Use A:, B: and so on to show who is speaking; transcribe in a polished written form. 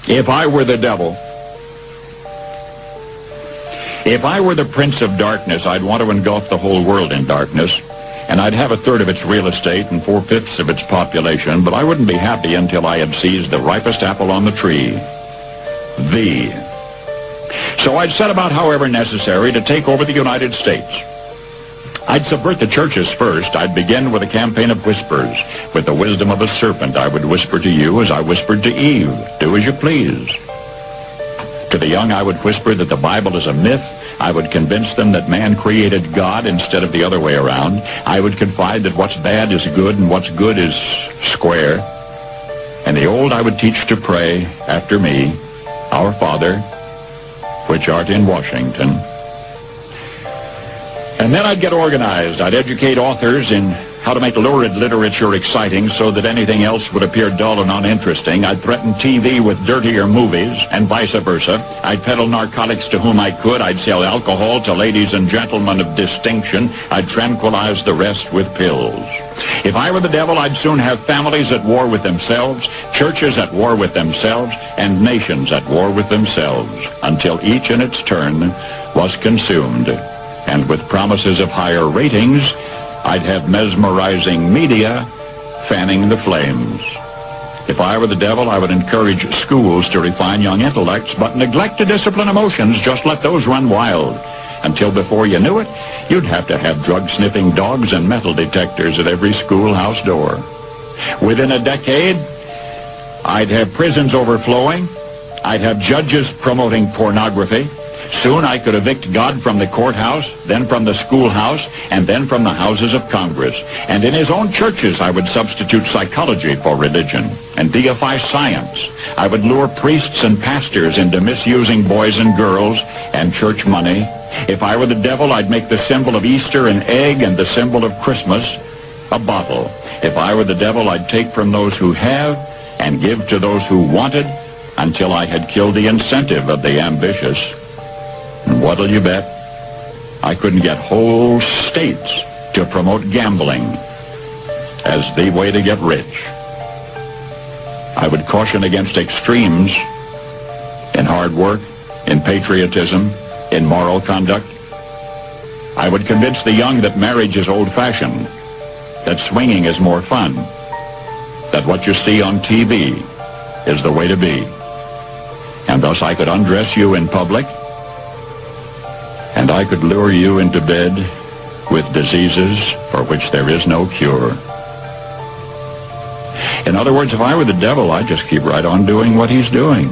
A: If I were the devil, if I were the prince of darkness, I'd want to engulf the whole world in darkness, and I'd have a third of its real estate and 4/5 of its population, but I wouldn't be happy until I had seized the ripest apple on the tree, thee. So I'd set about, however necessary, to take over the United States. I'd subvert the churches first. I'd begin with a campaign of whispers. With the wisdom of a serpent, I would whisper to you as I whispered to Eve, do as you please. To the young, I would whisper that the Bible is a myth. I would convince them that man created God instead of the other way around. I would confide that what's bad is good and what's good is square. And the old I would teach to pray after me, Our Father, which art in Washington. And then I'd get organized. I'd educate authors in how to make lurid literature exciting so that anything else would appear dull and uninteresting. I'd threaten TV with dirtier movies and vice versa. I'd peddle narcotics to whom I could. I'd sell alcohol to ladies and gentlemen of distinction. I'd tranquilize the rest with pills. If I were the devil, I'd soon have families at war with themselves, churches at war with themselves, and nations at war with themselves, until each in its turn was consumed. And with promises of higher ratings, I'd have mesmerizing media fanning the flames. If I were the devil, I would encourage schools to refine young intellects, but neglect to discipline emotions. Just let those run wild. Until before you knew it, you'd have to have drug-sniffing dogs and metal detectors at every schoolhouse door. Within a decade, I'd have prisons overflowing. I'd have judges promoting pornography. Soon I could evict God from the courthouse, then from the schoolhouse, and then from the houses of Congress. And in his own churches, I would substitute psychology for religion and deify science. I would lure priests and pastors into misusing boys and girls and church money. If I were the devil, I'd make the symbol of Easter an egg and the symbol of Christmas a bottle. If I were the devil, I'd take from those who have and give to those who wanted until I had killed the incentive of the ambitious. And what'll you bet? I couldn't get whole states to promote gambling as the way to get rich. I would caution against extremes in hard work, in patriotism, in moral conduct. I would convince the young that marriage is old-fashioned, that swinging is more fun, that what you see on TV is the way to be. And thus I could undress you in public, and I could lure you into bed with diseases for which there is no cure. In other words, if I were the devil, I'd just keep right on doing what he's doing.